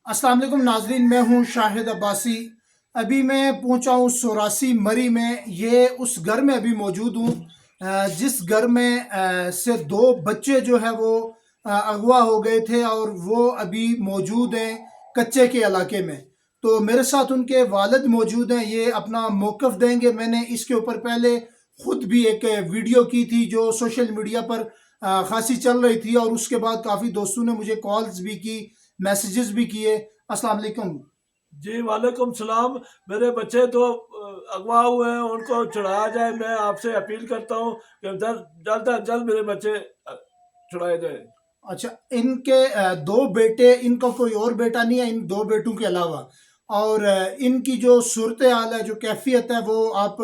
अस्सलाम वालेकुम नाजरीन, मैं हूं शाहिद अब्बासी। अभी मैं पहुंचा हूं सोरासी मरी में। ये उस घर में अभी मौजूद हूं जिस घर में से दो बच्चे जो है वो अगवा हो गए थे और वो अभी मौजूद हैं कच्चे के इलाके में। तो मेरे साथ उनके वालिद मौजूद हैं, ये अपना मौक़िफ़ देंगे। मैंने इसके ऊपर पहले ख़ुद भी एक वीडियो की थी जो सोशल मीडिया पर खासी चल रही थी, और उसके बाद काफ़ी दोस्तों ने मुझे कॉल्स भी की, मैसेजेस भी किए। अस्सलाम वालेकुम। जी वालेकुम सलाम। मेरे बच्चे तो अगवा हुए हैं, उनको छुड़ाया जाए। मैं आपसे अपील करता हूँ कि जल्द अज जल्द मेरे बच्चे छुड़ाए जाए। अच्छा, इनके दो बेटे, इनका कोई और बेटा नहीं है इन दो बेटों के अलावा? और इनकी जो सूरत हाल है, जो कैफियत है, वो आप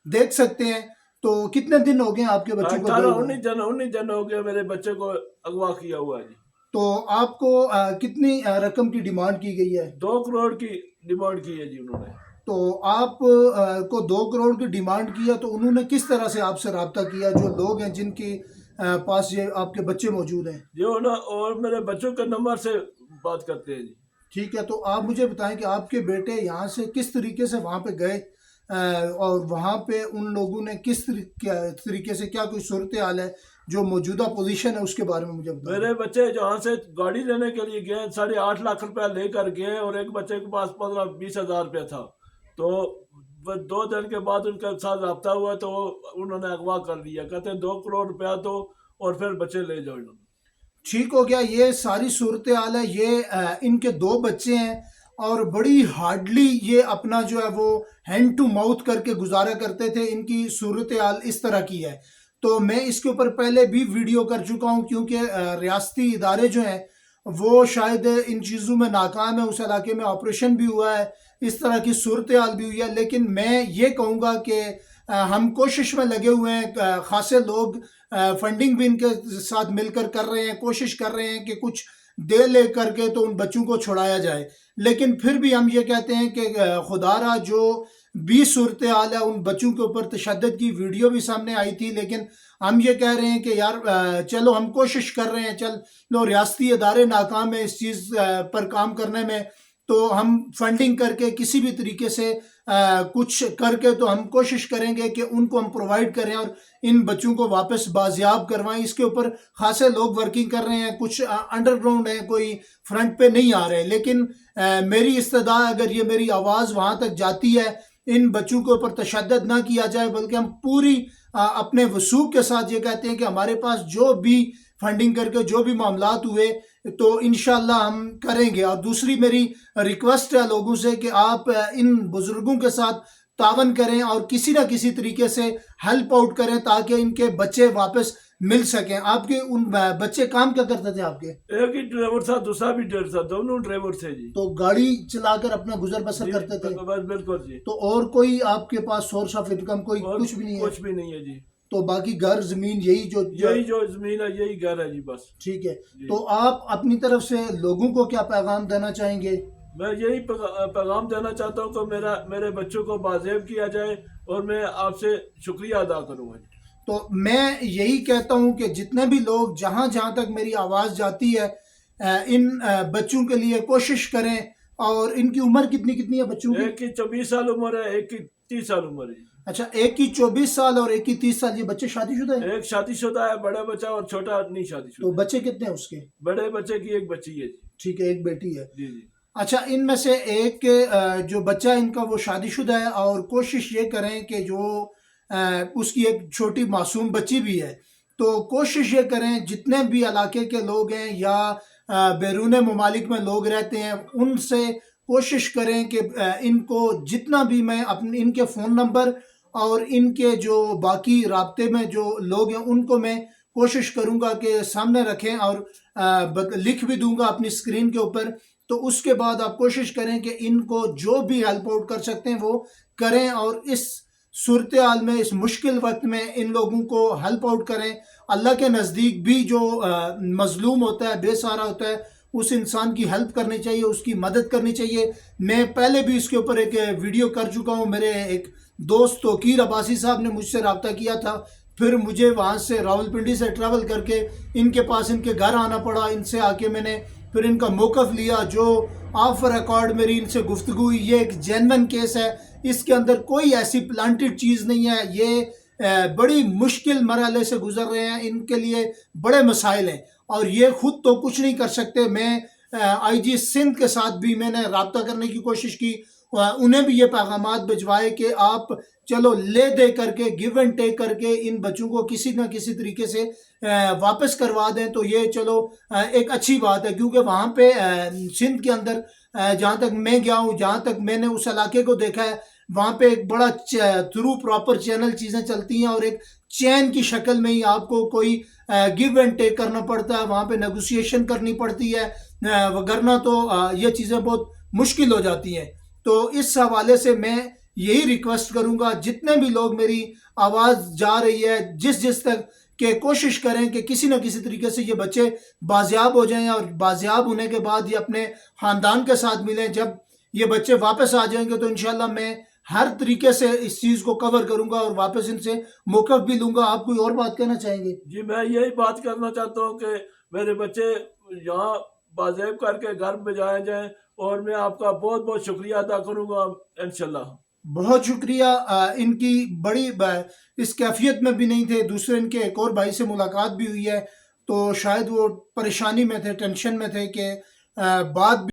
देख सकते हैं। तो कितने दिन हो गए आपके बच्चों को गए 18 हुए? 19 दिन हो गया मेरे बच्चे को अगवा किया हुआ है जी। तो आपको कितनी रकम की डिमांड की गई है? 2 करोड़ की डिमांड की है जी उन्होंने। तो आप को 2 करोड़ की डिमांड किया, तो उन्होंने किस तरह से आपसे रब्ता किया, जो लोग हैं जिनके पास ये आपके बच्चे मौजूद हैं? जो ना और मेरे बच्चों के नंबर से बात करते हैं जी। ठीक है, तो आप मुझे बताएं कि आपके बेटे यहाँ से किस तरीके से वहाँ पे गए, और वहाँ पे उन लोगों ने किस तरीके से, क्या कोई सूरत हाल है, जो मौजूदा पोजीशन है, उसके बारे में मुझे बता दें। मेरे बच्चे जहाँ से गाड़ी लेने के लिए गए 8.5 लाख रुपया लेकर गए, और एक बच्चे के पास 15-20 हजार रुपया था। तो 2 दिन के बाद उनके साथ रब्ता हुआ तो उन्होंने अगवा कर लिया। कहते हैं 2 करोड़ रुपया दो और फिर बच्चे ले जाओ इन्होंने। ठीक हो गया, ये सारी सूरत हाल है। ये इनके दो बच्चे हैं और बड़ी हार्डली ये अपना जो है वो हैंड टू माउथ करके गुजारा करते थे। इनकी सूरत हाल इस तरह की है। तो मैं इसके ऊपर पहले भी वीडियो कर चुका हूँ, क्योंकि रियासती इदारे जो हैं वो शायद इन चीज़ों में नाकाम है। उस इलाके में ऑपरेशन भी हुआ है, इस तरह की सूरत हाल भी हुई है। लेकिन मैं ये कहूँगा कि हम कोशिश में लगे हुए हैं। खासे लोग फंडिंग भी इनके साथ मिलकर कर रहे हैं, कोशिश कर रहे हैं कि कुछ दे ले करके तो उन बच्चों को छुड़ाया जाए। लेकिन फिर भी हम ये कहते हैं कि खुदारा जो भी सूरत हाल है, उन बच्चों के ऊपर तशद्दुद की वीडियो भी सामने आई थी। लेकिन हम ये कह रहे हैं कि यार चलो हम कोशिश कर रहे हैं, चलो रियासती इदारे नाकाम है इस चीज़ पर काम करने में, तो हम फंडिंग करके किसी भी तरीके से कुछ करके तो हम कोशिश करेंगे कि उनको हम प्रोवाइड करें और इन बच्चों को वापस बाजियाब करवाएं। इसके ऊपर खासे लोग वर्किंग कर रहे हैं, कुछ अंडरग्राउंड है, कोई फ्रंट पे नहीं आ रहे। लेकिन मेरी इस्तदा, अगर ये मेरी आवाज़ वहाँ तक जाती है, इन बच्चों के ऊपर तशद्दुद ना किया जाए, बल्कि हम पूरी अपने वसूख के साथ ये कहते हैं कि हमारे पास जो भी फंडिंग करके जो भी मामलात हुए तो इंशाल्लाह हम करेंगे। और दूसरी मेरी रिक्वेस्ट है लोगों से कि आप इन बुजुर्गों के साथ तावन करें और किसी ना किसी तरीके से हेल्प आउट करें ताकि इनके बच्चे वापस मिल सकें। आपके उन बच्चे काम क्या करते थे आपके? एक ही ड्राइवर था, दूसरा भी ड्राइवर था, दोनों ड्राइवर थे जी। तो गाड़ी चलाकर अपना गुजर बसर करते थे? बस बिल्कुल जी। तो और कोई आपके पास सोर्स ऑफ इनकम कोई कुछ भी नहीं है? कुछ भी नहीं है जी। तो बाकी घर जमीन यही जो जमीन है, यही घर है जी बस। ठीक है। तो आप अपनी तरफ से लोगों को क्या पैगाम देना चाहेंगे? मैं यही पैगाम देना चाहता हूँ कि मेरे बच्चों को बाज़ेब किया जाए, और मैं आपसे शुक्रिया अदा करूँगा। तो मैं यही कहता हूँ कि जितने भी लोग जहाँ जहाँ तक मेरी आवाज़ जाती है, इन बच्चों के लिए कोशिश करें। और इनकी उम्र कितनी कितनी है बच्चों की? एक की 24 साल उम्र है, एक की 30 साल उम्र है। अच्छा, एक की 24 साल और एक की 30 साल। ये बच्चे शादीशुदा है? एक शादीशुदा है, बड़ा बच्चा, और छोटा नहीं शादीशुदा। तो बच्चे कितने हैं उसके? बड़े बच्चे की एक बच्ची है जी। ठीक है, एक बेटी है। जी जी। अच्छा, इनमें से एक जो बच्चा इनका वो शादीशुदा है, और कोशिश ये करें कि जो उसकी एक छोटी मासूम बच्ची भी है, तो कोशिश ये करें जितने भी इलाके के लोग हैं या बैरून ममालिक में लोग रहते हैं, उनसे कोशिश करें कि इनको जितना भी मैं अपने इनके फ़ोन नंबर और इनके जो बाकी राब्ते में जो लोग हैं उनको मैं कोशिश करूँगा कि सामने रखें, और लिख भी दूंगा अपनी स्क्रीन के ऊपर। तो उसके बाद आप कोशिश करें कि इनको जो भी हेल्प आउट कर सकते हैं वो करें, और इस सूरत हाल में, इस मुश्किल वक्त में इन लोगों को हेल्प आउट करें। अल्लाह के नज़दीक भी जो मजलूम होता है, बेसहारा होता है, उस इंसान की हेल्प करनी चाहिए, उसकी मदद करनी चाहिए। मैं पहले भी इसके ऊपर एक वीडियो कर चुका हूँ। मेरे एक दोस्त तोकीर अब्बासी साहब ने मुझसे रब्ता किया था, फिर मुझे वहाँ से रावलपिंडी से ट्रैवल करके इनके पास, इनके घर आना पड़ा। इनसे आके मैंने پھر ان کا موقف لیا. جو آف ریکارڈ میری ان سے گفتگو ہوئی, یہ ایک جینون کیس ہے, اس کے اندر کوئی ایسی پلانٹڈ چیز نہیں ہے. یہ بڑی مشکل مرحلے سے گزر رہے ہیں, ان کے لیے بڑے مسائل ہیں اور یہ خود تو کچھ نہیں کر سکتے. میں آئی جی سندھ کے ساتھ بھی میں نے رابطہ کرنے کی کوشش کی, انہیں بھی یہ پیغامات بھجوائے کہ آپ چلو لے دے کر کے, گیو اینڈ ٹیک کر کے ان بچوں کو کسی نہ کسی طریقے سے واپس کروا دیں تو یہ چلو ایک اچھی بات ہے. کیونکہ وہاں پہ سندھ کے اندر جہاں تک میں گیا ہوں, جہاں تک میں نے اس علاقے کو دیکھا ہے, وہاں پہ ایک بڑا تھرو پراپر چینل چیزیں چلتی ہیں اور ایک چین کی شکل میں ہی آپ کو کوئی گیو اینڈ ٹیک کرنا پڑتا ہے, وہاں پہ نیگوسیشن کرنی پڑتی ہے, وگرنہ تو یہ چیزیں بہت مشکل ہو جاتی ہیں. تو اس حوالے سے میں یہی ریکویسٹ کروں گا, جتنے بھی لوگ میری آواز جا رہی ہے جس تک کہ کوشش کریں کہ کسی نہ کسی طریقے سے یہ بچے بازیاب ہو جائیں, اور بازیاب ہونے کے بعد یہ اپنے خاندان کے ساتھ ملیں. جب یہ بچے واپس آ جائیں گے تو انشاءاللہ میں ہر طریقے سے اس چیز کو کور کروں گا اور واپس ان سے موقف بھی لوں گا. آپ کوئی اور بات کہنا چاہیں گے؟ جی میں یہی بات کرنا چاہتا ہوں کہ میرے بچے یہاں بازیب کر کے گھر بھیجائے جائیں, اور میں آپ کا بہت بہت شکریہ ادا کروں گا انشاءاللہ. بہت شکریہ. ان کی بڑی اس کیفیت میں بھی نہیں تھے. دوسرے ان کے ایک اور بھائی سے ملاقات بھی ہوئی ہے تو شاید وہ پریشانی میں تھے, ٹینشن میں تھے کہ بات بھی